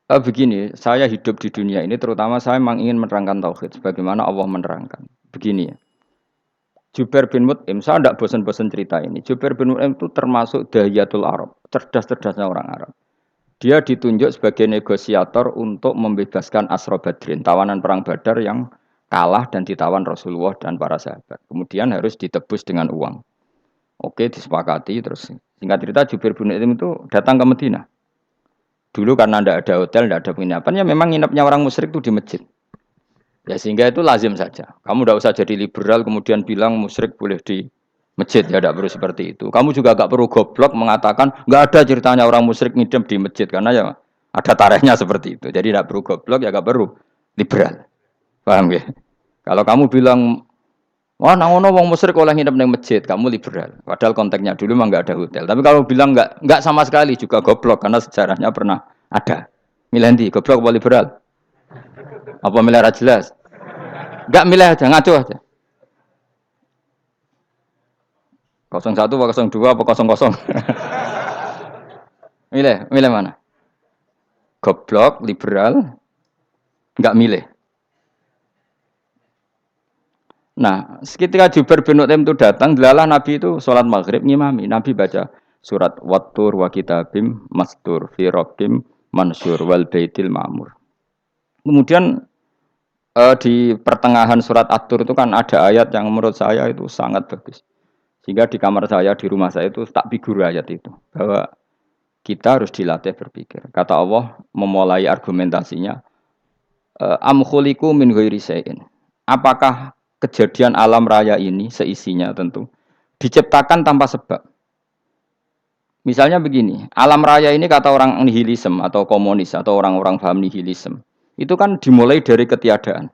Begini, saya hidup di dunia ini terutama saya memang ingin menerangkan tauhid sebagaimana Allah menerangkan. Begini ya. Jubair bin Mut'im, saya tidak bosan-bosan cerita ini. Jubair bin Mut'im itu termasuk Dahiyatul Arab, cerdas-cerdasnya orang Arab. Dia ditunjuk sebagai negosiator untuk membebaskan Asra Badrin, tawanan perang Badar yang kalah dan ditawan Rasulullah dan para sahabat. Kemudian harus ditebus dengan uang. Oke, disepakati terus. Singkat cerita Jubair bin Mut'im itu datang ke Madinah. Dulu karena tidak ada hotel, tidak ada penginapan, ya memang nginepnya orang musyrik itu di masjid. Ya sehingga itu lazim saja. Kamu tidak usah jadi liberal kemudian bilang musyrik boleh di masjid, ya tidak perlu seperti itu. Kamu juga gak perlu goblok mengatakan nggak ada ceritanya orang musyrik ngidam di masjid karena ya ada tarehnya seperti itu. Jadi tidak perlu goblok ya gak perlu liberal. Paham ya? Kalau kamu bilang wah nangono wong musyrik oleh nginep di masjid, kamu liberal. Padahal konteksnya dulu memang nggak ada hotel. Tapi kalau bilang nggak sama sekali juga goblok karena sejarahnya pernah ada. Milih goblok apa liberal? Apa milih jelas? Enggak milih aja, ngaco aja. 01 apa 02 apa 00. Milih mana? Goblok, liberal, enggak milih. Nah, ketika Jubair bin Mut'im itu datang, delalah Nabi itu sholat maghrib ngimami. Nabi baca surat Wattur wa kitabim mastur fi rabbim mansur wal baitil ma'mur. Kemudian di pertengahan surat At-Tur itu kan ada ayat yang menurut saya itu sangat bagus. Sehingga di kamar saya, di rumah saya itu tak figur ayat itu. Bahwa kita harus dilatih berpikir. Kata Allah memulai argumentasinya, am khuliqu min ghairi syai'in. Apakah kejadian alam raya ini seisinya tentu diciptakan tanpa sebab? Misalnya begini, alam raya ini kata orang nihilisme atau komunis atau orang-orang paham nihilisme, itu kan dimulai dari ketiadaan.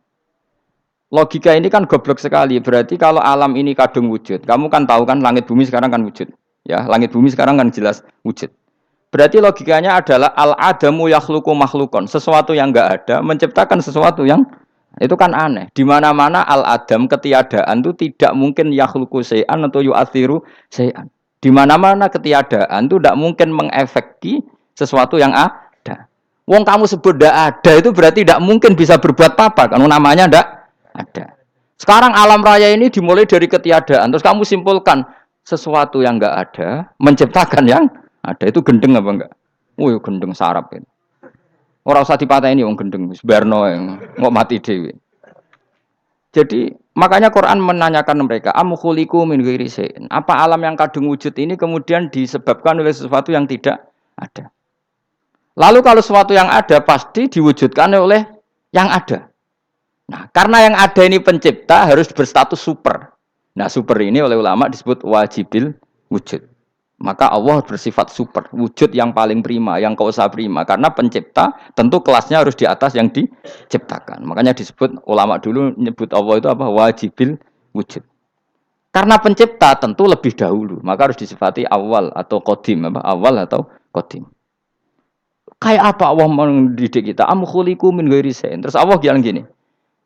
Logika ini kan goblok sekali. Berarti kalau alam ini kadung wujud, kamu kan tahu kan langit bumi sekarang kan wujud. Ya, langit bumi sekarang kan jelas wujud. Berarti logikanya adalah al-adamu yakhluqu makhlukon. Sesuatu yang enggak ada menciptakan sesuatu yang itu kan aneh. Di mana-mana al-adam ketiadaan itu tidak mungkin yakhluqu syai'an atau yu'athiru syai'an. Di mana-mana ketiadaan itu tidak mungkin mengefeki sesuatu yang ada. Wong kamu sebut tidak ada itu berarti tidak mungkin bisa berbuat apa-apa. Karena namanya tidak ada. Sekarang alam raya ini dimulai dari ketiadaan. Terus kamu simpulkan sesuatu yang enggak ada menciptakan yang ada. Itu gendeng apa enggak? Wih gendeng sarap itu. Orang usah dipatahin wong gendeng. Sebarno yang mau mati dewi. Jadi makanya Quran menanyakan mereka, am khuliqu min ghairi syai'in. Apa alam yang kadung wujud ini kemudian disebabkan oleh sesuatu yang tidak ada. Lalu kalau sesuatu yang ada pasti diwujudkan oleh yang ada. Nah, karena yang ada ini pencipta harus berstatus super. Nah, super ini oleh ulama disebut wajibil wujud. Maka Allah bersifat super, wujud yang paling prima, yang kausa prima. Karena pencipta tentu kelasnya harus di atas yang diciptakan. Makanya disebut ulama dulu nyebut Allah itu apa? Wajibil wujud. Karena pencipta tentu lebih dahulu, maka harus disifati awal atau qadim, apa? Awal atau qadim. Kayak apa Allah mendidik kita? Am khuliqu min ghairi syai'in. Terus Allah bilang gini,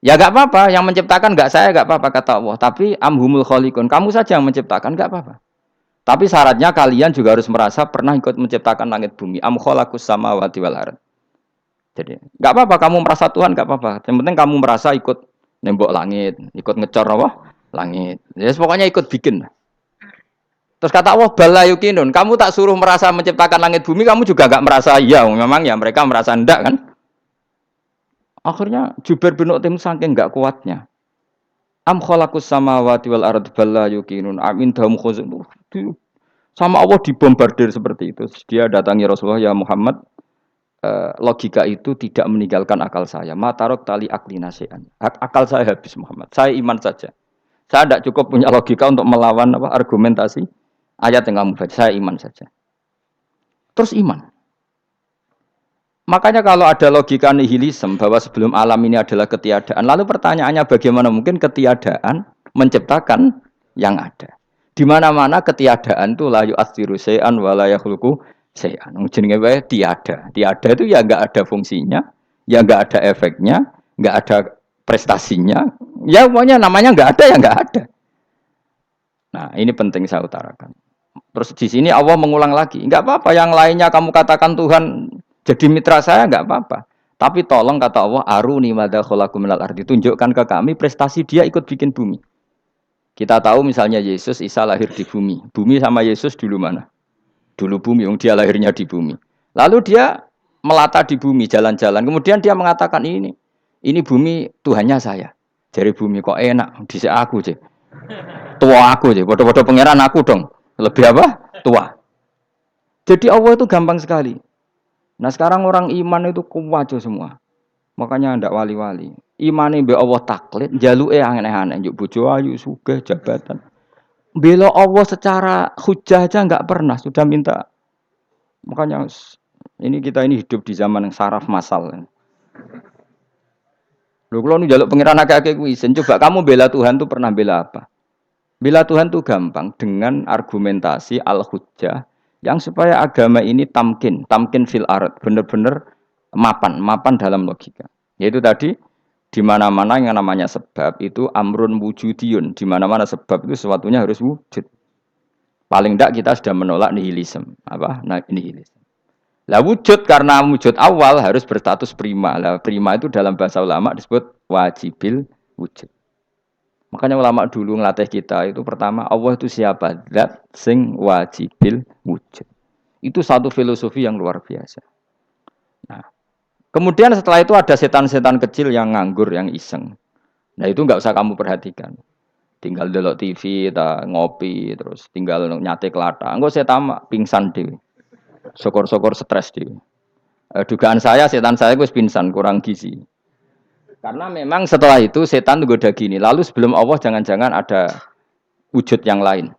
ya gak apa-apa, yang menciptakan gak saya, gak apa-apa kata Allah. Tapi amhumul khaliqun, kamu saja yang menciptakan, gak apa-apa. Tapi syaratnya kalian juga harus merasa pernah ikut menciptakan langit bumi. Am khalaqus samawati wal ardh. Jadi, gak apa-apa kamu merasa Tuhan, gak apa-apa. Yang penting kamu merasa ikut nembok langit, ikut ngecor apa? Langit. Ya pokoknya ikut bikin. Terus kata Allah, bala yukinun, kamu tak suruh merasa menciptakan langit bumi, kamu juga gak merasa iya. Memang ya mereka merasa ndak kan? Akhirnya Jubair bin Mut'im saking enggak kuatnya. Am khalaqus samawati wal ardh balla yuqinun am indahum khuzun. Sama Allah dibombardir seperti itu. Dia datangi Rasulullah, ya Muhammad, logika itu tidak meninggalkan akal saya. Matarok tali aklina syai'an. Akal saya habis Muhammad. Saya iman saja. Saya tidak cukup punya logika untuk melawan apa argumentasi ayat yang kamu baca. Saya iman saja. Terus iman. Makanya kalau ada logika nihilisme bahwa sebelum alam ini adalah ketiadaan, lalu pertanyaannya bagaimana mungkin ketiadaan menciptakan yang ada? Di mana-mana ketiadaan itu la yu'atsiru syai'an wa la yakhluqu syai'an. Jenenge wae tiada. Tiada itu ya enggak ada fungsinya, ya enggak ada efeknya, enggak ada prestasinya. Ya pokoknya namanya enggak ada ya enggak ada. Nah, ini penting saya utarakan. Terus di sini Allah mengulang lagi, enggak apa-apa yang lainnya kamu katakan Tuhan Jadi mitra saya nggak apa-apa. Tapi tolong kata Allah, aruni madza khalaqu minal ardi. Tunjukkan ke kami prestasi dia ikut bikin bumi. Kita tahu misalnya Yesus, Isa lahir di bumi. Bumi sama Yesus dulu mana? Dulu bumi, yang dia lahirnya di bumi. Lalu dia melata di bumi, jalan-jalan. Kemudian dia mengatakan ini bumi Tuhannya saya. Dari bumi kok enak, dhisik aku sih. Tua aku sih, bodoh-bodoh pangeran aku dong. Lebih apa? Tua. Jadi Allah itu gampang sekali. Nah sekarang orang iman itu kuat semua. Makanya ndak wali-wali. Imane mbek Allah taklid, njaluke aneh-aneh, njuk bojo ayu, sugih, jabatan. Bela Allah secara hujah aja enggak pernah, sudah minta. Makanya kita ini hidup di zaman yang saraf massal. Lho kalau njaluk pangeran akeh-akeh kuwi, coba kamu bela Tuhan tuh pernah bela apa? Bela Tuhan tuh gampang dengan argumentasi al-hujjah yang supaya agama ini tamkin fil ard, benar-benar mapan dalam logika. Yaitu tadi di mana-mana yang namanya sebab itu amrun wujudiyun, di mana-mana sebab itu sesuatunya harus wujud. Paling tidak kita sudah menolak nihilisme, nihilisme. Lah wujud karena wujud awal harus berstatus prima. Lah prima itu dalam bahasa ulama disebut wajibil wujud. Makanya ulama dulu ngelatih kita itu pertama Allah itu siapa? Zat sing wajibil wujud. Itu satu filosofi yang luar biasa. Nah, kemudian setelah itu ada setan-setan kecil yang nganggur, yang iseng. Nah itu nggak usah kamu perhatikan. Tinggal delok TV, ngopi, terus tinggal nyate kelata. Enggak saya tamak pingsan dewi. Syukur-syukur stres dewi. Dugaan saya setan saya gue pingsan kurang gizi. Karena memang setelah itu setan goda gini. Lalu sebelum Allah jangan-jangan ada wujud yang lain.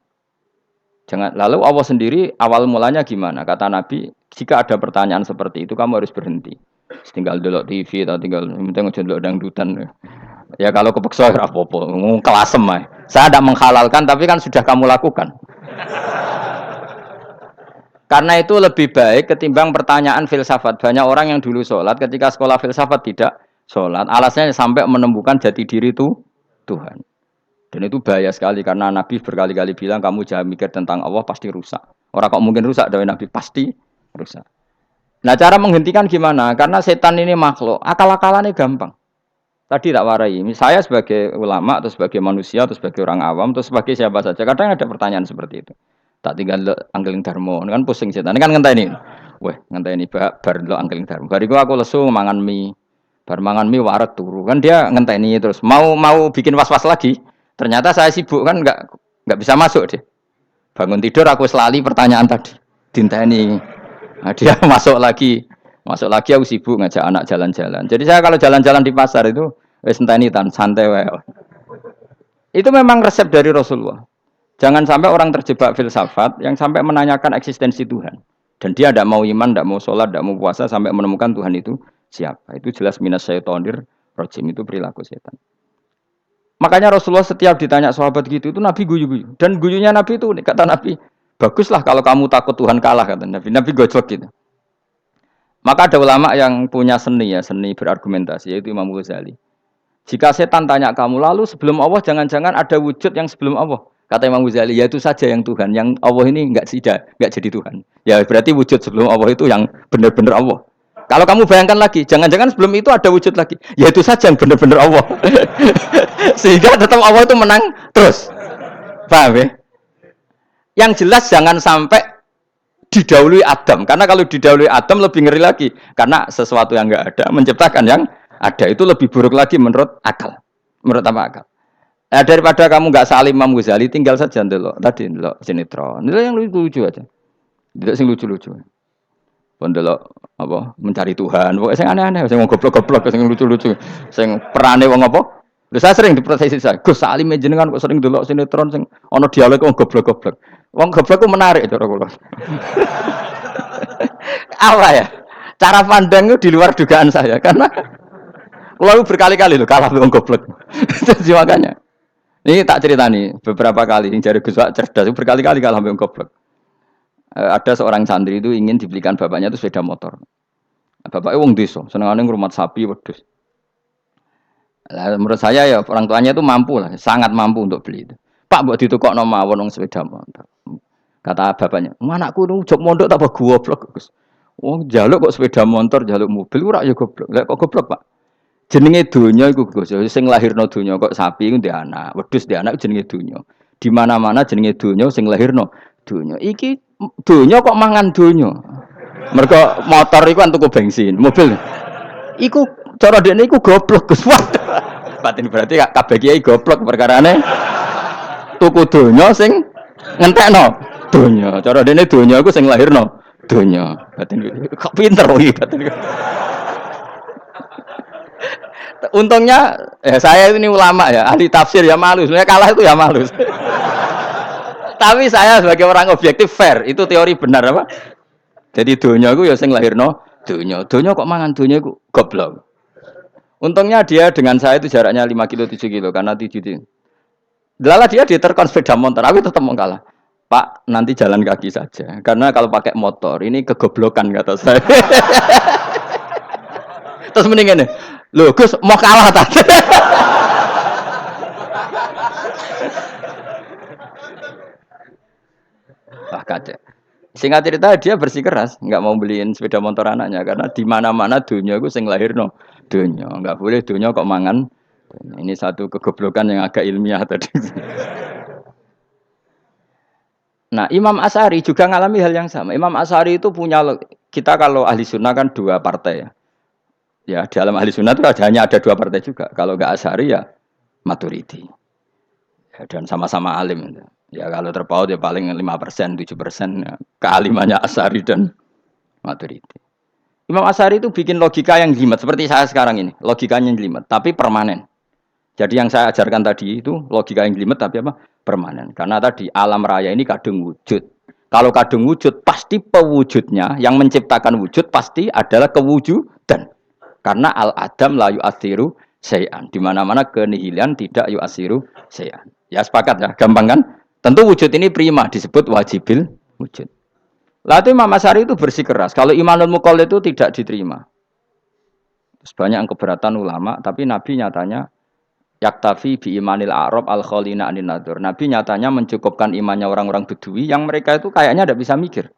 Lalu Allah sendiri awal mulanya gimana? Kata Nabi, jika ada pertanyaan seperti itu kamu harus berhenti. Tinggal delok TV atau tinggal penting aja delok dangdutan. Ya kalau kepeksa ora apa-apa, kelasem ae. Saya tidak menghalalkan tapi kan sudah kamu lakukan. Karena itu lebih baik ketimbang pertanyaan filsafat. Banyak orang yang dulu sholat ketika sekolah filsafat tidak sholat, alasannya sampai menemukan jati diri itu Tuhan. Dan itu bahaya sekali karena Nabi berkali-kali bilang kamu jangan mikir tentang Allah pasti rusak. Orang kok mungkin rusak dari Nabi pasti rusak. Nah cara menghentikan gimana? Karena setan ini makhluk, akal-akalannya gampang. Tadi tak warai, saya sebagai ulama atau sebagai manusia atau sebagai orang awam atau sebagai siapa saja, kadang ada pertanyaan seperti itu. Tak tinggal anggeling darmo, kan pusing setan. Ini kan ngenteni. Weh, ngenteni bar lo anggeling darmo. Bariku aku lesu mangan mie. Bar mangan mie waret turu. Kan dia ngenteni terus mau bikin was-was lagi. Ternyata saya sibuk kan enggak bisa masuk deh. Bangun tidur aku selali pertanyaan tadi. Dinteni. Nah, dia masuk lagi aku sibuk ngajak anak jalan-jalan. Jadi saya kalau jalan-jalan di pasar itu wis enteni tan santai wae. Itu memang resep dari Rasulullah. Jangan sampai orang terjebak filsafat yang sampai menanyakan eksistensi Tuhan. Dan dia tidak mau iman, tidak mau sholat, tidak mau puasa sampai menemukan Tuhan itu siapa. Itu jelas minas syaitonir rajim, itu perilaku setan. Makanya Rasulullah setiap ditanya sahabat gitu itu Nabi guyu-guyu. Dan guyunya Nabi itu kata Nabi, baguslah kalau kamu takut Tuhan kalah kata Nabi. Nabi gojlok gitu. Maka ada ulama yang punya seni berargumentasi yaitu Imam Ghazali. Jika setan tanya kamu lalu sebelum Allah jangan-jangan ada wujud yang sebelum Allah. Kata Imam Ghazali, ya itu saja yang Tuhan. Yang Allah ini enggak jadi Tuhan. Ya berarti wujud sebelum Allah itu yang benar-benar Allah. Kalau kamu bayangkan lagi, jangan-jangan sebelum itu ada wujud lagi. Ya itu saja yang benar-benar Allah. Sehingga tetap Allah itu menang terus. Paham ya? Yang jelas jangan sampai didahului Adam. Karena kalau didahului Adam lebih ngeri lagi. Karena sesuatu yang enggak ada menciptakan yang ada. Itu lebih buruk lagi menurut akal. Menurut apa akal? Nah, daripada kamu enggak salim Imam Ghazali, tinggal saja ndelok. Tadi ndelok sinetron. Ndelok yang lucu-lucu aja. Ndelok sing lucu-lucu. Pendelok apa mencari Tuhan. Pokoke sing aneh-aneh, sing goblok-goblok, sing lucu-lucu, sing perane wong apa? Lha saya sering diprotes saya. Gus Salim jenengan kok sering delok sinetron sing ana dialog wong goblok-goblok. Wong goblok ku menarik cara kula. Apa ya? Cara pandang itu di luar dugaan saya karena kula berkali-kali lho kalah wong goblok. Jadi makanya ini tak cerita nih beberapa kali yang jari Gus cerdas berkali-kali kalah wong goblok. Ada seorang santri itu ingin dibelikan bapaknya itu sepeda motor. Bapaknya wong desa, senengane ngrumat sapi wedhus. Lah menurut saya ya orang tuanya itu mampu lah, sangat mampu untuk beli itu. Pak mbok ditukokno mawon wong sepeda motor. Kata bapaknya, "Anakku nu jog mondok tak goblok, Gus." Wong jaluk kok sepeda motor, jaluk mobil ora ya goblok. Lah kok goblok, Pak? Jenenge donya iku Gus. Sing lahirno donya kok sapi iku ndek anak, wedhus ndek anak jenenge donya. Di mana-mana jenenge donya sing lahirno donya. Iki donya kok mangan donya. Mergo motor iku kan tuku bensin, mobil. Iku cara dekne iku goblok Gus. Batin berarti kabeh kiai goblok perkarane tuku donya sing ngentekno donya. Cara dekne donya iku sing lahirno donya. Batin kok pinter iki batin. Untungnya saya ini ulama ya, ahli tafsir ya malu. Sebenarnya kalah itu ya malu. Tapi saya sebagai orang objektif fair, itu teori benar apa? Jadi donya iku ya sing lahirno donya. Donya kok mangan donya iku goblok. Untungnya dia dengan saya itu jaraknya 5 kilo 7 kilo karena 7 kilo. Lala dia diterkon sepeda motor, aku tetap mau kalah. Pak, nanti jalan kaki saja. Karena kalau pakai motor ini kegoblokan kata saya. Terus mendingan nih, loh Gus mau kalah tadi. Wah kacau. Singkat cerita dia bersikeras, nggak mau beliin sepeda motor anaknya karena di mana-mana dunia gue sing lahirno dunia, nggak boleh dunia kok mangan. Ini satu kegoblokan yang agak ilmiah tadi. Nah Imam Asy'ari juga ngalami hal yang sama. Imam Asy'ari itu punya kita kalau ahli sunnah kan dua partai ya. Ya dalam ahli sunnah itu hanya ada dua partai juga. Kalau nggak Asy'ari ya Maturidi. Ya, dan sama-sama alim. Ya kalau terpaut ya paling 5%, 7% ya. Kealimannya Asy'ari dan Maturidi. Imam Asy'ari itu bikin logika yang jelimet seperti saya sekarang ini. Logikanya yang jelimet tapi permanen. Jadi yang saya ajarkan tadi itu logika yang jelimet tapi apa? Permanen. Karena tadi alam raya ini kadung wujud. Kalau kadung wujud pasti pewujudnya yang menciptakan wujud pasti adalah kewujudan. Karena al-adam la yu'athiru syai'an. Di mana-mana kenihilan tidak yu'athiru syai'an. Ya sepakat ya, gampang kan? Tentu wujud ini prima disebut wajibil wujud. Lalu Imam Asy'ari itu bersikeras. Kalau imanul muqallid itu tidak diterima. Terus banyak yang keberatan ulama, tapi Nabi nyatanya yaktafi bi imanil a'rab al khalina anin nadur. Nabi nyatanya mencukupkan imannya orang-orang Bedui yang mereka itu kayaknya tidak bisa mikir.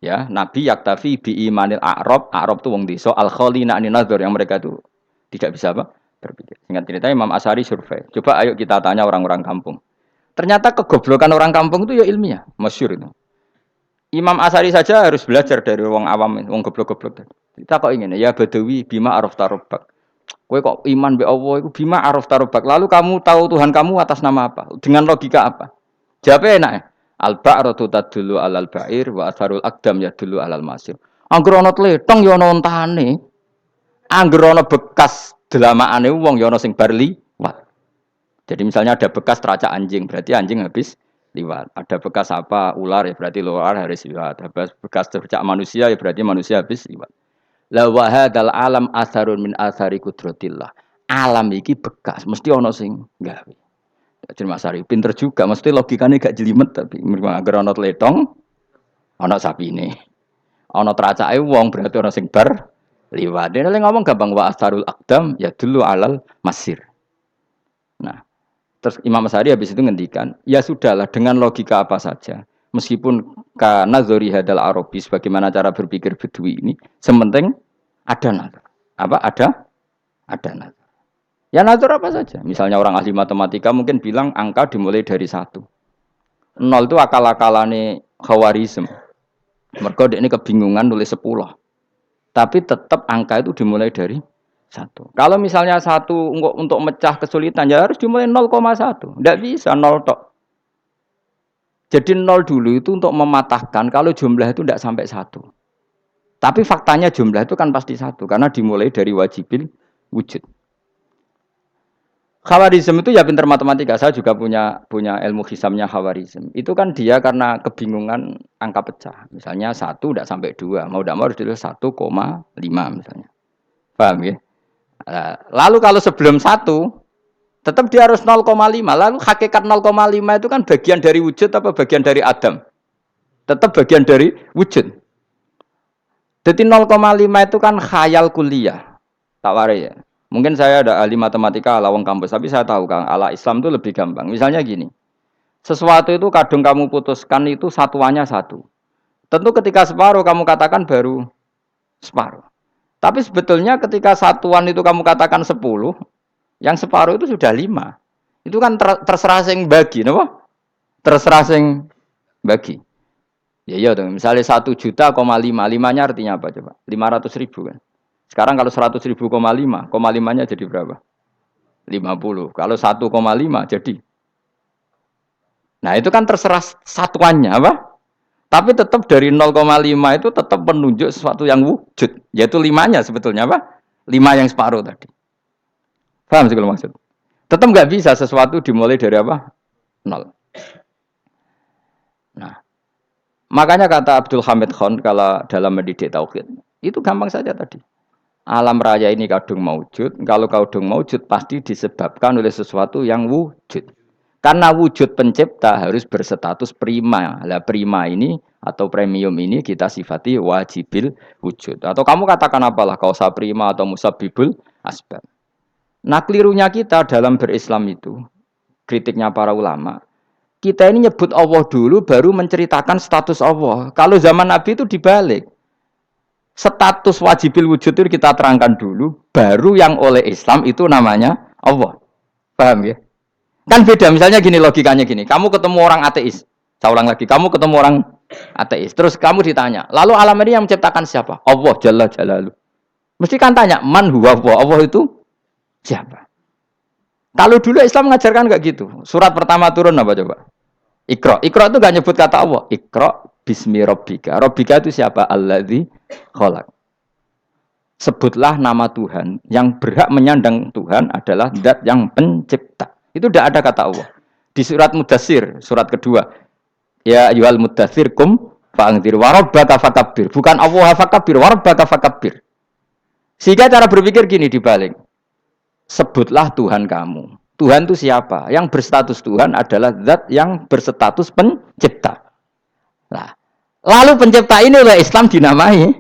Ya, Nabi yaktafi bi imanil a'rab itu wong desa al khalina anin nadur yang mereka itu tidak bisa apa? Berpikir. Singkat cerita Imam Asy'ari survei. Coba ayo kita tanya orang-orang kampung. Ternyata kegoblokan orang kampung itu ya ilmiah, masyhur itu. Imam Asy'ari saja harus belajar dari wong awam, wong goblok-goblok. Kita kok ingin ya Badawi bima araf tarobak. Kowe kok iman be Allah itu bima araf tarobak. Lalu kamu tahu Tuhan kamu atas nama apa? Dengan logika apa? Jawabnya enak ya. Al-ba'ratu tadullu alal ba'ir wa atharul aqdam yadullu alal masir. Angger ana tletong ya ana ontane. Angger ana bekas delamaane wong ya ana sing bar liwat. Jadi misalnya ada bekas teracak anjing, berarti anjing habis liwat. Ada bekas apa ular ya berarti ular harus liwat. Ada bekas tercak manusia ya berarti manusia habis liwat. La wa hadzal alam asarun min asari qudratillah. Alam iki bekas mesti ana sing gawe. Jadi Mas Ari pinter juga, mesti logikane gak jelimet tapi agar ana tletong ana sapine. Ana tracake wong berarti ana sing bar liwat. Dene ngomong gampang wa asarul aqdam ya dulu alal masir. Nah, terus Imam Asy'ari habis itu ngendikan, ya sudahlah dengan logika apa saja. Meskipun karena zori hadal Arabi bagaimana cara berpikir Bedui ini, sementing ada nazar. Apa ada nazar. Ya nazar apa saja. Misalnya orang ahli matematika mungkin bilang angka dimulai dari 1. 0 itu akal-akalane Khawarizm. Mergo ini kebingungan nulis 10. Tapi tetap angka itu dimulai dari 1. Kalau misalnya 1 untuk mecah kesulitan ya harus dimulai 0,1. Tidak bisa 0 tok. Jadi 0 dulu itu untuk mematahkan kalau jumlah itu tidak sampai 1. Tapi faktanya jumlah itu kan pasti 1 karena dimulai dari wajibil wujud. Khawarizm itu ya pintar matematika. Saya juga punya ilmu hisamnya Khawarizm. Itu kan dia karena kebingungan angka pecah. Misalnya 1 tidak sampai 2. Mau tidak mau harus ditulis 1,5 misalnya. Paham ya? Lalu kalau sebelum 1 tetap dia harus 0,5. Lalu hakikat 0,5 itu kan bagian dari wujud apa bagian dari Adam? Tetap bagian dari wujud. Jadi 0,5 itu kan khayal kuliah. Tak warai ya. Mungkin saya ada ahli matematika ala wong kampus, tapi saya tahu Kang, ala Islam itu lebih gampang. Misalnya gini. Sesuatu itu kadang kamu putuskan itu satuannya 1. Tentu ketika separuh kamu katakan baru separuh. Tapi sebetulnya ketika satuan itu kamu katakan 10, yang separuh itu sudah 5. Itu kan terserah sing bagi, napa? Terserah sing bagi. Ya iya dong. Misalnya 1 juta, 5, limanya artinya apa coba? 500.000 kan. Sekarang kalau 100.000, 5, 5-nya jadi berapa? 50. Kalau 1,5 jadi. Nah itu kan terserah satuannya apa? Tapi tetap dari 0,5 itu tetap menunjuk sesuatu yang wujud. Yaitu 5-nya sebetulnya apa? 5 yang separuh tadi. Paham sih kalau maksud? Tetap nggak bisa sesuatu dimulai dari apa? 0. Nah, makanya kata Abdul Hamid Khan kalau dalam mendidik tauhid, itu gampang saja tadi. Alam raya ini kadung maujud, kalau kadung maujud pasti disebabkan oleh sesuatu yang wujud. Karena wujud pencipta harus berstatus prima. Lah prima ini atau premium ini kita sifati wajibil wujud. Atau kamu katakan apalah kausa prima atau musabibul asbab. Nah kelirunya kita dalam berislam itu, kritiknya para ulama, kita ini nyebut Allah dulu baru menceritakan status Allah. Kalau zaman Nabi itu dibalik. Status wajibil wujud itu kita terangkan dulu, baru yang oleh Islam itu namanya Allah. Paham ya? Kan beda, misalnya gini logikanya gini, kamu ketemu orang ateis, saya ulang lagi, kamu ketemu orang ateis, terus kamu ditanya, lalu alam ini yang menciptakan siapa? Allah Jalla Jalaluh. Mesti kan tanya, man huwa Allah itu siapa? Kalau dulu Islam mengajarkan enggak gitu. Surat pertama turun apa coba? Iqra. Iqra itu enggak nyebut kata Allah. Iqra bismi rabbika. Rabbika itu siapa? Alladzi khalaq. Sebutlah nama Tuhan. Yang berhak menyandang Tuhan adalah zat yang pencipta. Itu tidak ada kata Allah. Di surat Mudatsir, surat kedua. Ya ayyuhal mudatsir kum fa'anzir wa rabbaka fakabbir. Bukan Allah fakabbir, wa rabbaka fakabbir. Sehingga cara berpikir gini dibalik. Sebutlah Tuhan kamu. Tuhan itu siapa? Yang berstatus Tuhan adalah zat yang berstatus pencipta. Nah, lalu pencipta ini oleh Islam dinamai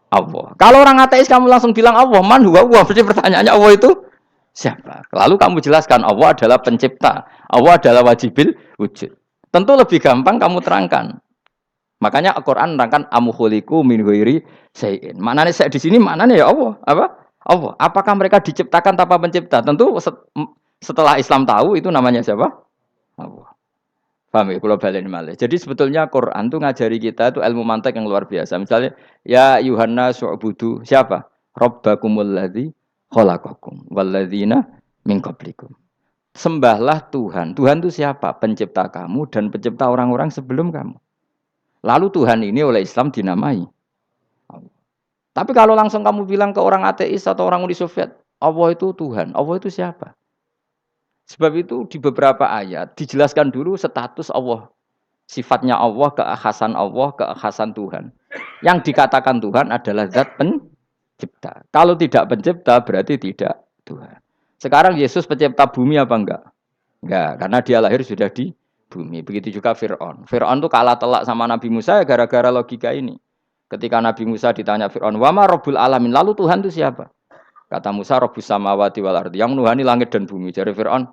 Allah. Kalau orang ateis kamu langsung bilang Allah, man huwa Allah. Berarti pertanyaannya Allah itu siapa? Lalu kamu jelaskan Allah adalah pencipta. Allah adalah wajibil wujud. Tentu lebih gampang kamu terangkan. Makanya Al-Qur'an menerangkan amukhuliku min ghairi syai'in. Maknanya saya di sini maknanya ya Allah, apa? Allah. Apakah mereka diciptakan tanpa pencipta? Tentu setelah Islam tahu itu namanya siapa? Allah. Paham ya? Kalau balik malah. Jadi sebetulnya Quran itu ngajari kita itu ilmu mantek yang luar biasa. Misalnya ya Yuhanna su'budu siapa? Rabbakumul ladzi khalaqakum walladzina min qablikum. Sembahlah Tuhan. Tuhan itu siapa? Pencipta kamu dan pencipta orang-orang sebelum kamu. Lalu Tuhan ini oleh Islam dinamai Allah. Tapi kalau langsung kamu bilang ke orang ateis atau orang Uni Soviet, Allah itu Tuhan. Allah itu siapa? Sebab itu di beberapa ayat dijelaskan dulu status Allah. Sifatnya Allah, keekhasan Tuhan. Yang dikatakan Tuhan adalah zat pencipta. Kalau tidak pencipta berarti tidak Tuhan. Sekarang Yesus pencipta bumi apa enggak? Enggak, karena dia lahir sudah di bumi. Begitu juga Fir'aun. Fir'aun itu kalah telak sama Nabi Musa gara-gara logika ini. Ketika Nabi Musa ditanya Fir'aun, "Wama Rabbul Alamin?" Lalu Tuhan itu siapa? Kata Musa, Rabbus samawati wal ardi, yang menuhani langit dan bumi. Jadi Fir'aun,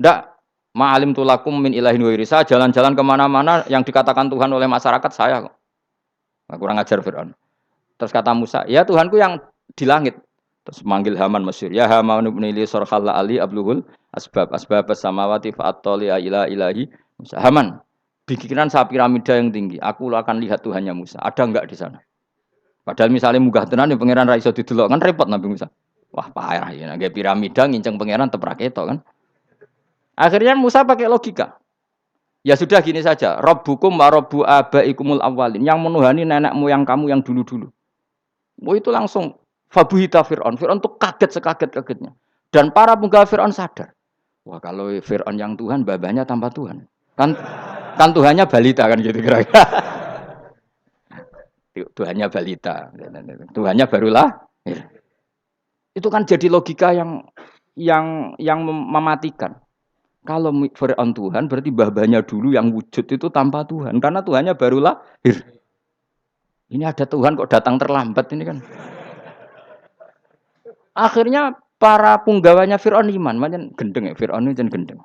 "Ndak, ma'alim tulakum min ilahin wairi." Saya jalan-jalan kemana-mana yang dikatakan Tuhan oleh masyarakat saya kok. Nah, kurang ajar Fir'aun. Terus kata Musa, "Ya Tuhanku yang di langit." Terus manggil Haman Mesir, "Ya Haman ibn li sarhal ali abluhul asbab samawati fa'attali ila ilahi Musa." Haman, bikinan saya piramida yang tinggi. Aku akan lihat Tuhannya Musa. Ada enggak di sana? Padahal misalnya munggah tenan yang pangeran ra iso didelok kan repot Nabi Musa. Wah, parah ya, nggak piramida nginceng pangeran teprak ketok kan. Akhirnya Musa pakai logika. Ya sudah gini saja, Rabbukum wa rabbu abaikumul awwalin, yang menuhani nenek moyang kamu yang dulu-dulu. Oh itu langsung fabuhita Fir'aun. Fir'aun tuh kaget sekaget-kagetnya. Dan para penggala Fir'aun sadar. Wah, kalau Fir'aun yang Tuhan, babanya tanpa Tuhan. Kan Tuhannya balita kan gitu kira-kira. Tuhannya balita. Tuhannya barulah. Itu kan jadi logika yang mematikan. Kalau Fir'aun Tuhan berarti babanya dulu yang wujud itu tanpa Tuhan. Karena Tuhannya baru lahir. Ini ada Tuhan kok datang terlambat ini kan. Akhirnya para punggawanya Fir'aun iman. Macam gendeng ya, Fir'aun itu gendeng.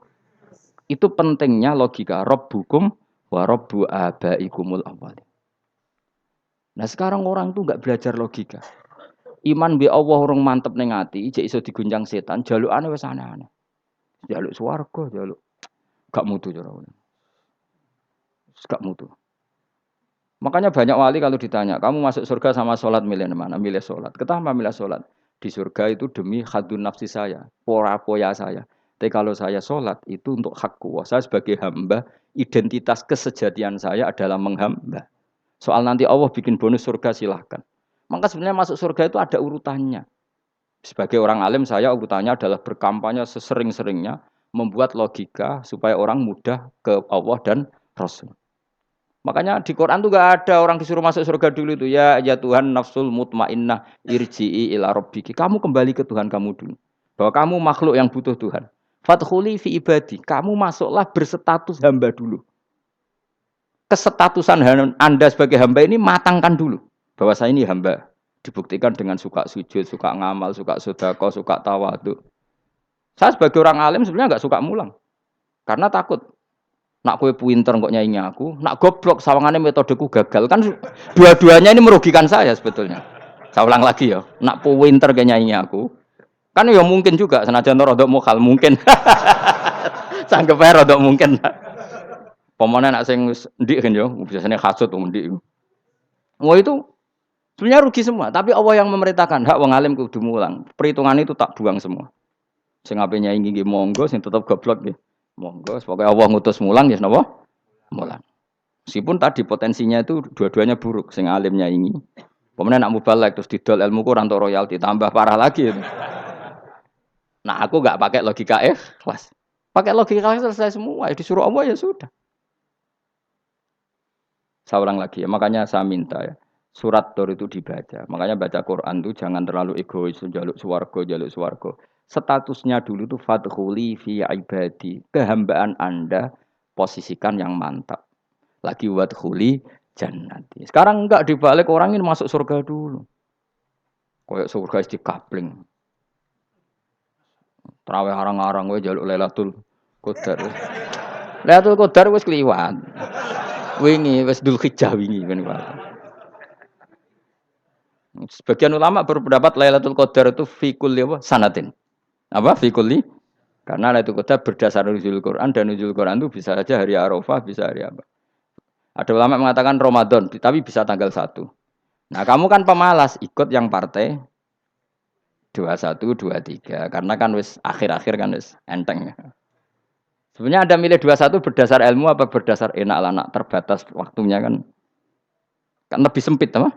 Itu pentingnya logika. Rabbukum wa rabbu abaikumul awwalin. Nah sekarang orang tuh nggak belajar logika. Iman bi Allah orang mantep ning ati, jek iso digunjang setan, jalukane wis aneh-aneh. Jaluk swarga, jaluk gak mutu cara ngono. Gak mutu. Makanya banyak wali kalau ditanya, kamu masuk surga sama sholat milih mana? Milih sholat. Kenapa milih sholat? Di surga itu demi khadun nafsi saya, poya saya. Tapi kalau saya sholat itu untuk hak kuasa sebagai hamba, identitas kesejatian saya adalah menghamba. Soal nanti Allah bikin bonus surga silahkan. Maka sebenarnya masuk surga itu ada urutannya. Sebagai orang alim saya urutannya adalah berkampanye sesering-seringnya, membuat logika supaya orang mudah ke Allah dan Rasul. Makanya di Quran tuh gak ada orang disuruh masuk surga dulu itu ya Tuhan nafsul mutmainnah irji'i ila rabbiki. Kamu kembali ke Tuhan kamu dulu. Bahwa kamu makhluk yang butuh Tuhan. Fadkhuli fi ibadi. Kamu masuklah berstatus hamba dulu. Kesestatusan Anda sebagai hamba ini matangkan dulu. Bahwa saya ini hamba. Dibuktikan dengan suka sujud, suka ngamal, suka sedekah, suka tawadhu. Saya sebagai orang alim sebenarnya gak suka mulang. Karena takut. Nak kue pinter kok nyanyi aku, nak goblok sawangannya metodeku gagal. Kan dua-duanya ini merugikan saya sebetulnya. Saya ulang lagi ya, nak pinter kayak nyanyi aku. Kan ya mungkin juga senajan rodok mokal mungkin. Sanggep ae rodok mungkin. Pemane nak sing ndik kan ya, biasanya hasud ndik. Wah itu sebenarnya rugi semua, tapi Allah yang memerintahkan hak wong alim kudu mulang. Perhitungan itu tak buang semua. Sing ape nyanyi nggih monggo, sing tetep goblok nggih. Monggo, pokoknya Allah ngutus mulang ya napa? Mulang. Meskipun tadi potensinya itu dua-duanya buruk, sing alimnya ini. Pemenang nak mubalek terus didol ilmu Quran untuk royalti tambah parah lagi. Itu. Nah aku nggak pakai logika kelas. Pakai logika selesai semua, ya disuruh Allah ya sudah. Saya ulang lagi ya, makanya saya minta ya. Surat Tur itu dibaca. Makanya baca Quran itu jangan terlalu egois, jaluk swarga. Statusnya dulu itu fadkhuli fi ibadi. Kehambaan Anda posisikan yang mantap. Lagi wadkhuli jannati. Sekarang enggak dibalik orang ini masuk surga dulu. Kayak surga di kapling. Terawih arang-arang we jaluk Lailatul Qadar. Lailatul Qadar wis kliwat. Wingi wis Dzulhijjah wingi kan. Sebagian ulama berpendapat Lailatul Qadar itu fi kulli sanatin. Apa fi kulli? Karena Lailatul Qadar berdasar nuzul Quran dan nuzul Quran itu bisa saja hari Arafah, bisa hari apa. Ada ulama mengatakan Ramadan, tapi bisa tanggal 1. Nah, kamu kan pemalas ikut yang partai 21, 23 karena kan wis akhir-akhir kan wis enteng. Sebenarnya Anda milih 21 berdasar ilmu apa berdasar enak anak terbatas waktunya kan? Kan lebih sempit apa?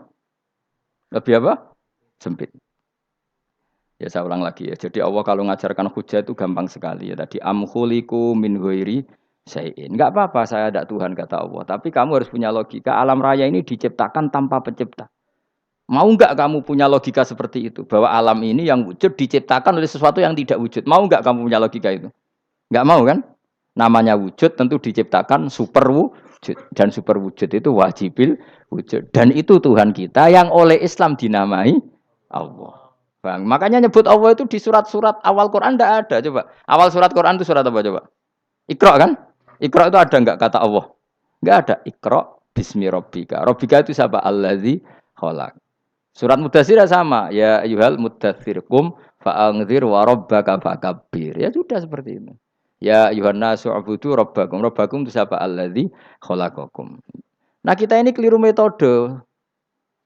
Lebih apa? Sempit. Ya saya ulang lagi ya. Jadi Allah kalau ngajarkan hujah itu gampang sekali ya. Tadi amkhuliku min ghairi syai'in. Enggak apa-apa saya ada Tuhan kata Allah. Tapi kamu harus punya logika. Alam raya ini diciptakan tanpa pencipta. Mau enggak kamu punya logika seperti itu? Bahwa alam ini yang wujud diciptakan oleh sesuatu yang tidak wujud. Mau enggak kamu punya logika itu? Enggak mau kan? Namanya wujud tentu diciptakan super wujud. Dan super wujud itu wajibil wujud. Dan itu Tuhan kita yang oleh Islam dinamai Allah. Bang, makanya nyebut Allah itu di surat-surat awal Quran tidak ada. Coba. Awal surat Quran itu surat apa coba? Iqra kan? Iqra itu ada enggak kata Allah? Enggak ada. Iqra bismi rabbika. Rabbika itu siapa? Allazi khalaq. Surat Mudatsir sama. Ya ayyuhal mudatsir qum fa'anzir wa rabbaka fakabbir. Ya sudah seperti itu. Ya ayyuhan nasu ubudu rabbakum. Rabbakum itu siapa? Allazi khalaqakum. Nah, kita ini keliru metode.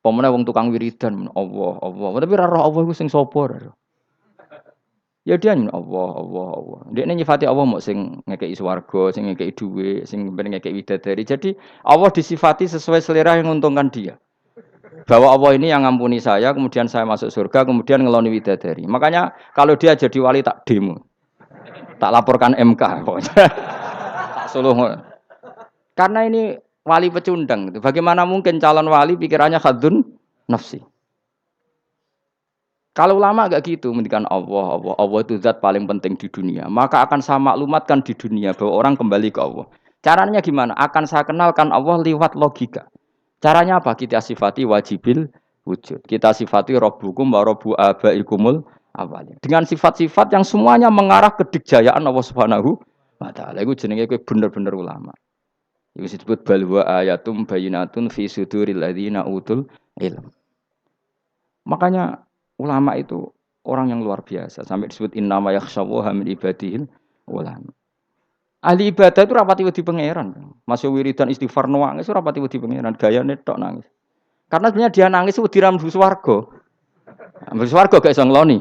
Pemene wong tukang wiridan Allah. Tapi ora roh Allah iku sing sapa? Ya dia Allah. Dia nyifati Allah mau sing ngekeki swarga, sing ngekeki dhuwit, sing ngekeki widadari. Jadi Allah disifati sesuai selera yang menguntungkan dia. Bahwa Allah ini yang ngampuni saya, kemudian saya masuk surga, kemudian ngeloni widadari. Makanya kalau dia jadi wali tak demo. Tak laporkan MK pokoknya. Tak suluh. Karena ini wali pecundang. Bagaimana mungkin calon wali pikirannya khadun nafsi? Kalau ulama agak gitu, mendikan Allah itu zat paling penting di dunia. Maka akan saya maklumatkan di dunia bahwa orang kembali ke Allah. Caranya gimana? Akan saya kenalkan Allah lewat logika. Caranya apa? Kita sifati wajibil wujud. Kita sifati Rabbukum wa Rabbu abaikumul awalin. Dengan sifat-sifat yang semuanya mengarah ke dikjayaan Allah Subhanahu wa taala. Itu jenenge kowe bener-bener ulama. Itu disebut bal huwa ayatum bayyinatun fi suduril ladzina utul ilm. Makanya ulama itu orang yang luar biasa sampai disebut innama yakhshawaha min ibadihil ulama. Ahli ibadah itu rapati wedi pangeran. Masih wiridan istighfar nangis rapati wedi pangeran, gayane tok nangis. Karena sebenarnya dia nangis wedi ra mlebu swarga. Mlebu swarga gak iso ngloni.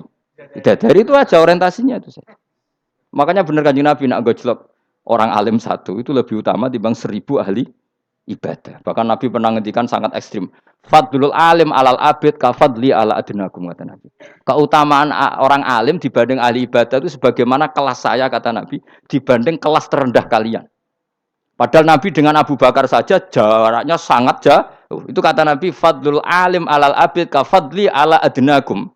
Dari itu aja orientasinya itu. Makanya bener Kanjeng Nabi nak gojlok orang alim satu itu lebih utama dibanding 1000 ahli ibadah. Bahkan Nabi pernah ngendikan sangat ekstrim. Fadlul alim alal abid kafadli ala adnakum kata Nabi. Keutamaan orang alim dibanding ahli ibadah itu sebagaimana kelas saya kata Nabi dibanding kelas terendah kalian. Padahal Nabi dengan Abu Bakar saja jaraknya sangat jauh. Itu kata Nabi fadlul alim alal abid kafadli ala adnakum.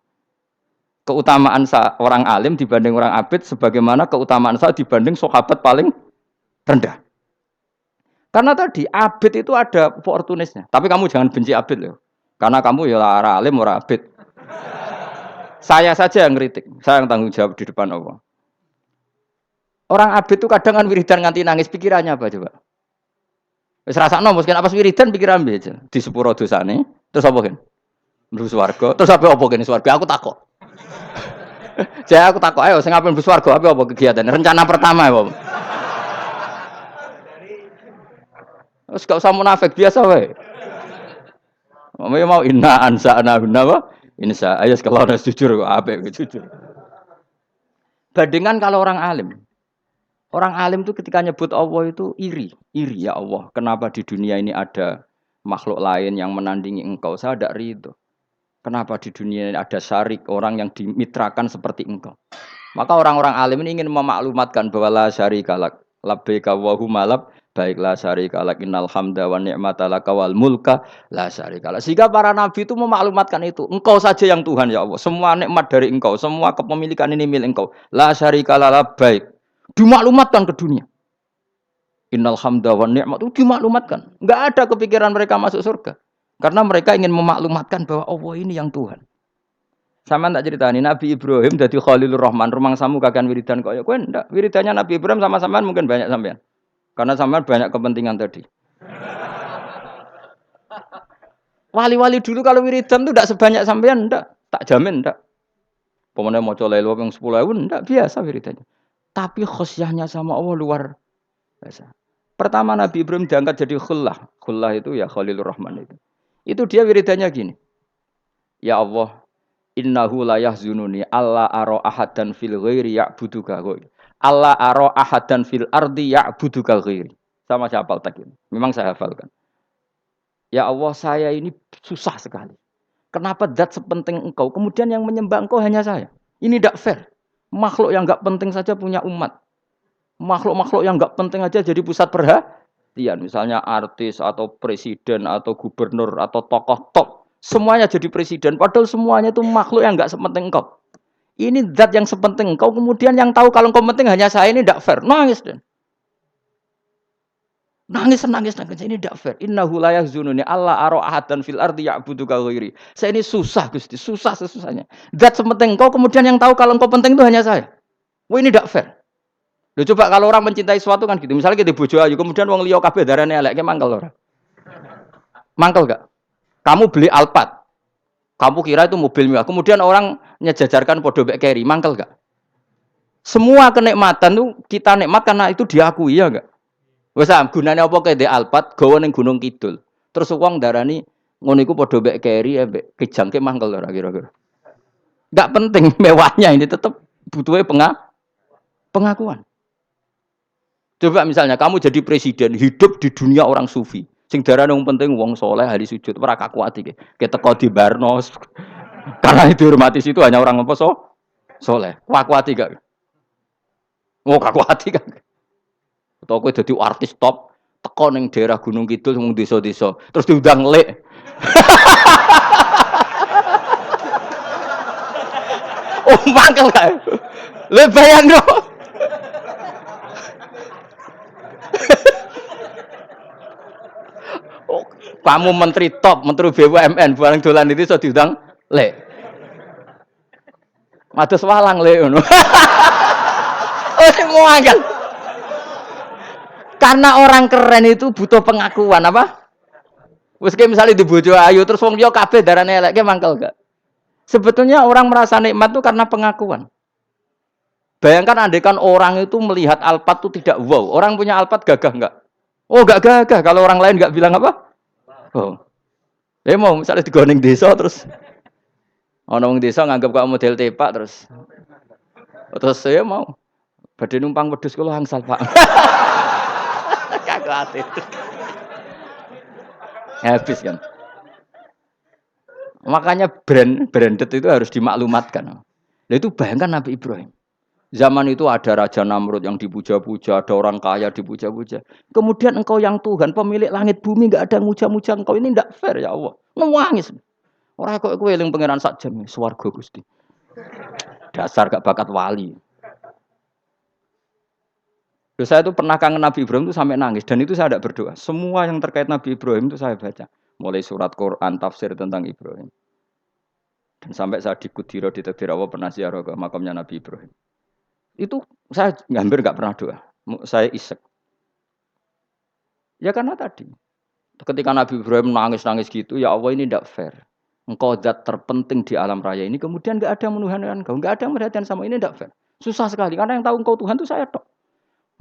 Keutamaan orang alim dibanding orang abid sebagaimana keutamaan saya dibanding sahabat paling rendah. Karena tadi abid itu ada opportunisnya. Tapi kamu jangan benci abid loh. Karena kamu ya orang alim, orang abid. Saya saja yang kritik. Saya yang tanggung jawab di depan Allah. Orang abid itu kadang kan wiridan nganti nangis. Pikirannya apa coba? Wis rasakno mungkin apa wiridan pikiran aja. Di sepuro dosane. Terus apa kan? Mlebu swarga. Terus apa kene swarga? Aku takok. Jadi aku takok ayo sing ape mlebu swarga apa kegiatan? Rencana pertama apa? Terus gak usah munafik biasa wae. Mau inna ansa'na apa? Insa. Ayo kalau harus jujur kok apik jujur. Bandingan kalau orang alim. Orang alim itu ketika nyebut Allah itu iri ya Allah. Kenapa di dunia ini ada makhluk lain yang menandingi engkau? Saya tidak ridho. Kenapa di dunia ini ada syarik orang yang dimitrakan seperti engkau? Maka orang-orang alim ini ingin memaklumatkan bahwa la syarika lak labbaika wa huma lab baiklah syarika lak innal hamda wa ni'mata laka wal mulka la syarika lak. Sehingga para nabi itu memaklumatkan itu. Engkau saja yang Tuhan ya Allah. Semua nikmat dari engkau, semua kepemilikan ini milik engkau. La syarika lak labbaik. Dimaklumatkan ke dunia. Innal hamda wa ni'mat itu dimaklumatkan. Enggak ada kepikiran mereka masuk surga. Karena mereka ingin memaklumatkan bahwa Allah ini yang Tuhan. Sama tak ceritani Nabi Ibrahim dari Khalilur Rahman rumang samu kakan wiridan kok ya kowe ndak wiridannya Nabi Ibrahim sama sampean mungkin banyak sampean. Karena sampean banyak kepentingan tadi. Wali-wali dulu kalau wiridan tuh ndak sebanyak sampean ndak, tak jamin ndak. Pemene maca lelo ping 10.000 ndak biasa wiridannya. Tapi khosyahnya sama Allah luar biasa. Pertama Nabi Ibrahim diangkat jadi khullah. Khullah itu ya Khalilur Rahman itu. Itu dia wiridannya gini. Ya Allah, innahu la yahzununi alla ara ahadan fil ghairi ya'buduka ghairi. Alla ara ahadan fil ardi ya'buduka ghairi. Sama saya hafal tak ini. Memang saya hafalkan. Ya Allah, saya ini susah sekali. Kenapa zat sepenting engkau, kemudian yang menyembah engkau hanya saya? Ini tidak fair. Makhluk yang enggak penting saja punya umat. Makhluk-makhluk yang enggak penting aja jadi pusat perhatian. Misalnya artis atau presiden atau gubernur atau tokoh top. Semuanya jadi presiden, padahal semuanya itu makhluk yang enggak sepenting engkau. Ini zat yang sepenting engkau, kemudian yang tahu kalau engkau penting hanya saya, ini tidak fair. Nangis dan nangis. Ini tidak fair. Innahu la yahzununi alla ara ahadan fil ardi ya'buduka ghairi. Saya ini susah Gusti, susah sesusahnya. Zat sepenting engkau, kemudian yang tahu kalau engkau penting itu hanya saya. Wah ini tidak fair. Loh coba kalau orang mencintai sesuatu kan gitu. Misalnya kita bojo ayu, kemudian wong liya kabeh darane elek, mangkel ora? Mangkel gak? Kamu beli Alphard, kamu kira itu mobil mewah. Kemudian orang nyejajarkan podo bek carry, mangkel gak? Semua kenikmatan tuh kita nikmat karena itu diakui ya gak? Wes gunane apa ke de Alphard gawa ning Gunung Kidul. Terus wong darani ngono iku podo bek carry mbek kejangke mangkel ora kira-kira. Gak penting mewahnya ini tetap butuhnya pengakuan. Coba misalnya kamu jadi presiden, hidup di dunia orang sufi. Sing darane wong penting wong soleh ahli sujud ora kaku ati iki. Teko di Barnos. Karena itu dihormati situ hanya orang apa soleh. Kaku ati gak? Oh kaku ati kan. Atau kowe dadi artis top teko ning daerah Gunung Kidul wong desa-desa terus diundang lek. Oh mangkel kae. Le bayangno. Oh, kamu menteri top, menteri BUMN, barang dolan itu iso diundang le. Mados walang le ngono. Oh, mau angel. Karena orang keren itu butuh pengakuan apa? Wes misalnya di bojo ayu terus wong liya kabeh darane elek mangkel gak? Sebetulnya orang merasa nikmat itu karena pengakuan. Bayangkan andekan orang itu melihat Alphard itu tidak wow. Orang punya Alphard gagah enggak? Oh enggak gagah. Kalau orang lain enggak bilang apa? Oh. Mau misalnya digoning desa terus orang desa nganggap kamu model tepak terus saya mau badhe numpang wedhus kula angsal Pak. Kagak hati. Habis kan. Makanya branded itu harus dimaklumatkan. Nah itu bayangkan Nabi Ibrahim. Zaman itu ada Raja Namrud yang dipuja-puja, ada orang kaya dipuja-puja. Kemudian engkau yang Tuhan, pemilik langit bumi, enggak ada muja-muja engkau. Ini enggak fair ya Allah. Nangis. Orang kok kowe eling pangeran sak jam, swarga Gusti. Dasar gak bakat wali. Loh, saya itu pernah kangen Nabi Ibrahim itu sampai nangis. Dan itu saya tidak berdoa. Semua yang terkait Nabi Ibrahim itu saya baca. Mulai surat Quran, tafsir tentang Ibrahim. Dan sampai saya di Kudiro, di Takdir Allah pernah ziarah ke makamnya Nabi Ibrahim. Itu saya hampir nggak pernah doa. Saya isek. Ya karena tadi. Ketika Nabi Ibrahim nangis-nangis gitu, ya Allah ini tidak fair. Engkau zat terpenting di alam raya ini, kemudian nggak ada menuhankan engkau. Nggak ada perhatian sama ini tidak fair. Susah sekali. Karena yang tahu engkau Tuhan itu saya tok.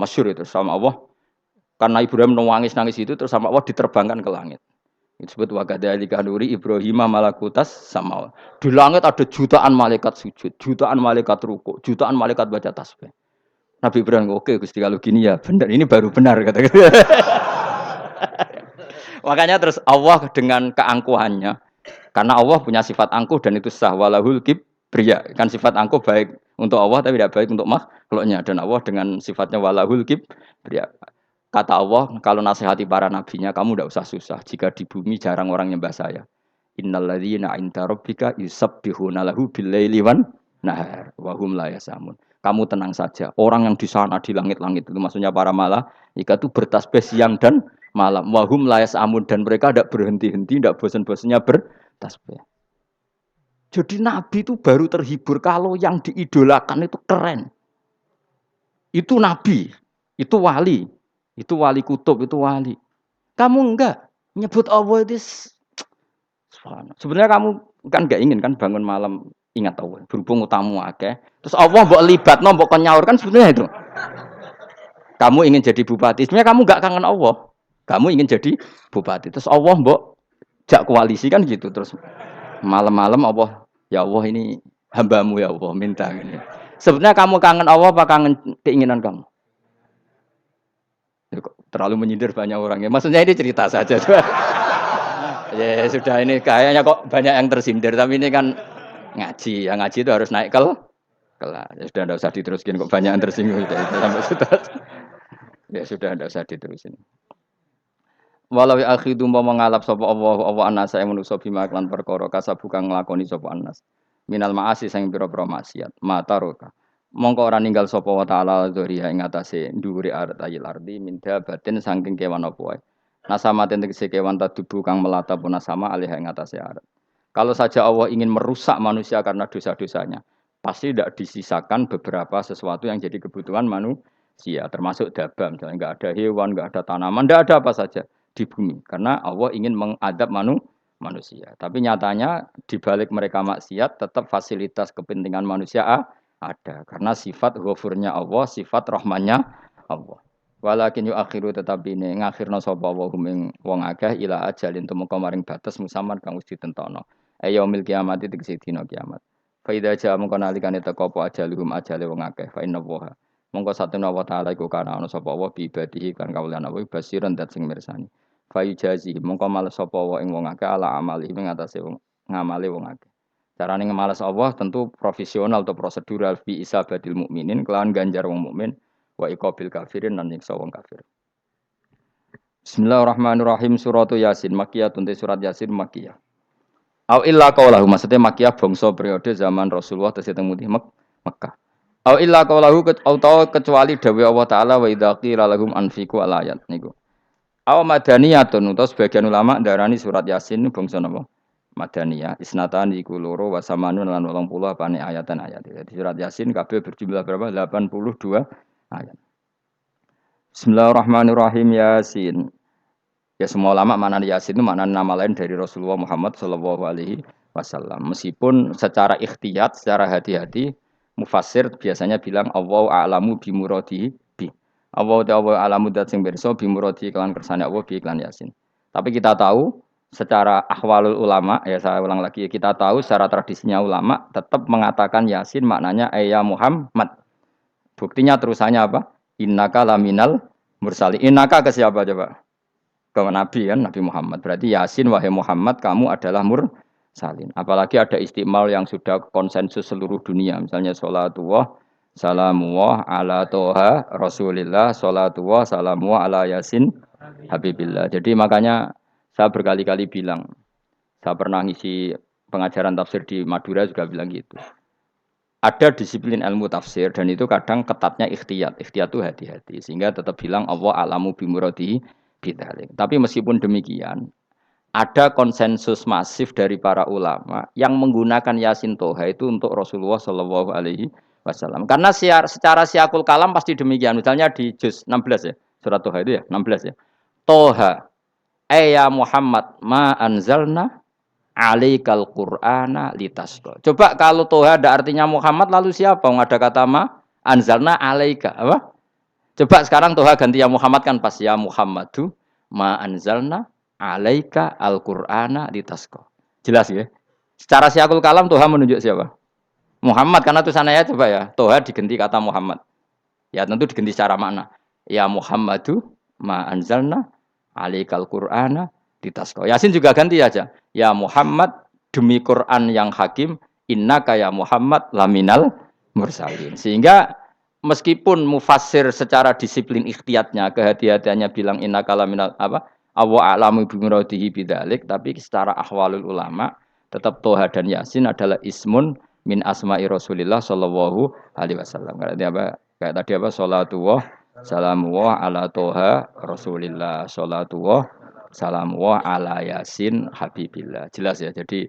Masyhur itu sama Allah. Karena Ibrahim nangis-nangis itu, terus sama Allah diterbangkan ke langit. Itu disebut wakadzalika nuri Ibrahim malakutas sama. Di langit ada jutaan malaikat sujud, jutaan malaikat rukuk, jutaan malaikat baca tasbih. Nabi Ibrahim oke Gusti kalau gini ya benar, ini baru benar kata. Makanya terus Allah dengan keangkuhannya, karena Allah punya sifat angkuh dan itu sah walahul kibriya. Kan sifat angkuh baik untuk Allah tapi tidak baik untuk makhluknya, dan Allah dengan sifatnya walahul kibriya. Kata Allah, kalau nasihati para nabinya, kamu tidak usah susah. Jika di bumi jarang orang nyembah saya. Innalladzina 'inda rabbika yusabbihuna lahu bil-laili wan nahar wa hum la yasamun. Kamu tenang saja. Orang yang di sana di langit-langit itu maksudnya para malaikat itu bertasbih siang dan malam. Wa hum la yasamun, dan mereka tidak berhenti-henti, tidak bosan-bosannya bertasbih. Jadi nabi itu baru terhibur kalau yang diidolakan itu keren. Itu nabi, itu wali. Itu wali kutub, itu wali. Kamu enggak nyebut Allah itu. Sebenarnya kamu kan enggak ingin kan bangun malam ingat Allah. Berhubung utamu akeh. Terus Allah mbok libatno, mbok nyaur kan sebenarnya itu. Kamu ingin jadi bupati. Sebenarnya kamu enggak kangen Allah. Kamu ingin jadi bupati. Terus Allah mbok jak koalisi kan gitu. Terus malam-malam Allah, ya Allah ini hambamu ya Allah minta ini. Sebenarnya kamu kangen Allah apa kangen keinginan kamu? Terlalu menyindir banyak orang ya. Maksudnya ini cerita saja. Ya sudah, ini kayaknya kok banyak yang tersindir. Tapi ini kan ngaji. Yang ngaji itu harus naik kelas. Ya sudah, tidak usah diteruskin. Kok banyak yang tersinggung. Sampai sudah. Ya sudah, tidak usah diterusin. Walau akhidu mau mengalap sapa Allah anasa yang manusa bima klan perkara kasab bukan nglakoni sapa anas. Minal ma'asi sing pira-pira maksiat. Mataroka. Mongko ora ninggal sapa wa ta'ala dzuriya ing atase dhuwure ayil ardi minda batin saking kewan apa wae. Nasama tegese kewan tadubu kang melata pun nasama alih ing atase arat. Kalau saja Allah ingin merusak manusia karena dosa-dosanya, pasti tidak disisakan beberapa sesuatu yang jadi kebutuhan manusia, termasuk dabam, misalnya enggak ada hewan, enggak ada tanaman, enggak ada apa saja di bumi karena Allah ingin mengadab manusia. Tapi nyatanya di balik mereka maksiat tetap fasilitas kepentingan manusia ada karena sifat ghafurnya Allah, sifat rahmannya Allah. Walakin akhiru tetapi ini ngakhirna sapa wa hum wong akeh ila ajalin tumeka maring batas musaman kang wis ditentono. Yaumil kiamat tegese dina kiamat. Fa idza jaa mongko nalikane teka apa ajaluhum ajale wong akeh fa inna wa mongko satuna wa taala iku kana ana sapa wa bi ibadihi kan kawulan apa basiran dat sing mirsani. Fa yujazi mongko males sapa wa ing wong akeh ala amali ing atase wong ngamale wong akeh. Carane ngemalas Allah tentu profesional atau prosedural fi isabatil mukminin kelawan ganjar wong mukmin wa iqabil kafirin lan nyiksa wong kafir. Bismillahirrahmanirrahim suratu Yasin Makkiyah tunte surat Yasin Makkiyah. Au illa qaulahu maksudnya Makkiyah bangsa periode zaman Rasulullah tesih teng Mekah. Au illa qaulahu kecuali dawuh Allah taala wa idza qila lahum anfiqu alayat niku. Au madaniyatun utawa sebagian ulama ndarani surat Yasin bangsa napa? Madaniyah isnatan iku loro wa samanun lan 80 apane ayatan ayat. Jadi surat Yasin kabeh berjumlah berapa? 82 ayat. Bismillahirrahmanirrahim. Yasin. Ya semua ulama makna Yasin itu makna nama lain dari Rasulullah Muhammad Shallallahu Alaihi Wasallam. Meskipun secara ikhtiyat, secara hati-hati, mufassir biasanya bilang Allah a'lamu bimuradihi bi. Allah a'lamu dat sing pirsa bimuradihi kelan kersane Allah bi iklan Yasin. Tapi kita tahu secara ahwalul ulama, ya saya ulang lagi, kita tahu secara tradisinya ulama tetap mengatakan Yasin maknanya ya Muhammad. Buktinya terusannya apa? Innaka laminal mursali. Innaka ke siapa coba? Ke Nabi kan, Nabi Muhammad. Berarti Yasin wahai Muhammad kamu adalah mursalin. Apalagi ada istimal yang sudah konsensus seluruh dunia. Misalnya sholatullah, salamullah ala toha rasulillah, sholatullah, salamullah ala yasin habibillah. Jadi makanya saya berkali-kali bilang, saya pernah ngisi pengajaran tafsir di Madura juga bilang gitu. Ada disiplin ilmu tafsir dan itu kadang ketatnya ikhtiyat. Ikhtiyat itu hati-hati. Sehingga tetap bilang Allah alamu bimuradihi bidzalik. Tapi meskipun demikian, ada konsensus masif dari para ulama yang menggunakan Yasin Toha itu untuk Rasulullah Shallallahu Alaihi Wasallam. Karena secara siakul kalam pasti demikian. Misalnya di juz 16 ya, surat Toha itu ya, 16 ya. Toha, ya Muhammad, ma anzalna alaikal Qur'ana litasqa. Coba kalau Toha ada artinya Muhammad lalu siapa? Ada kata ma anzalna alaika apa? Coba sekarang Toha ganti ya Muhammad kan pas ya Muhammadu ma anzalna alaika al-Qur'ana litasqa. Jelas ya? Secara siakul kalam Toha menunjuk siapa? Muhammad karena tulisannya ya coba ya. Toha diganti kata Muhammad. Ya tentu diganti secara makna. Ya Muhammadu ma anzalna alaikal Qur'ana litasqa. Yasin juga ganti aja. Ya Muhammad demi Quran yang hakim innaka ya Muhammad laminal mursalin. Sehingga meskipun mufassir secara disiplin ikhtiyatnya, kehati-hatiannya bilang innaka laminal apa? Allah a'lamu bimuradihi bidzalik, tapi secara ahwalul ulama tetap Toha dan Yasin adalah ismun min asma'i Rasulillah sallallahu alaihi wasallam. Kayak tadi apa? Salatullah salamullah ala Toha Rasulillah salatullah salamullah ala Yasin habibillah. Jelas ya. Jadi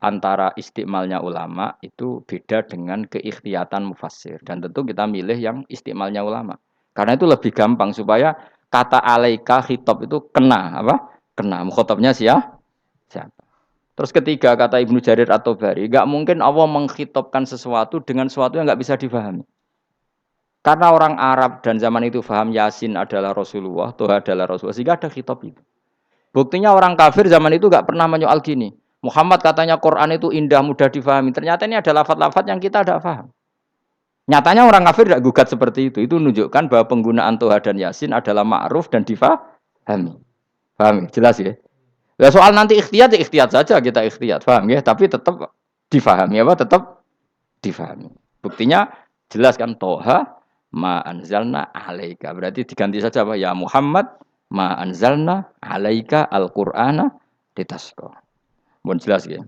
antara istimalnya ulama itu beda dengan keikhtiyatan mufassir. Dan tentu kita milih yang istimalnya ulama. Karena itu lebih gampang supaya kata alaika khitab itu kena apa? Kena. Mukhatabnya siapa? Terus ketiga kata Ibnu Jarir atau Bari, nggak mungkin Allah mengkhitabkan sesuatu dengan sesuatu yang nggak bisa difahami. Karena orang Arab dan zaman itu faham Yasin adalah Rasulullah, Tuhan adalah Rasulullah, sehingga ada khitab itu. Buktinya orang kafir zaman itu nggak pernah menyoal gini. Muhammad katanya Quran itu indah, mudah difahami. Ternyata ini ada lafaz-lafaz yang kita tidak paham. Nyatanya orang kafir tidak gugat seperti itu. Itu menunjukkan bahwa penggunaan Toha dan Yasin adalah ma'ruf dan difahami. Paham ya? Jelas ya? Ya soal nanti ikhtiyat, ya ikhtiyat saja kita ikhtiyat. Paham ya? Tapi tetap difahami. Apa? Tetap difahami. Buktinya jelas kan Toha ma anzalna alaika. Berarti diganti saja apa? Ya Muhammad ma anzalna alaika al-Qur'ana litasqa. Mohon jelas ya.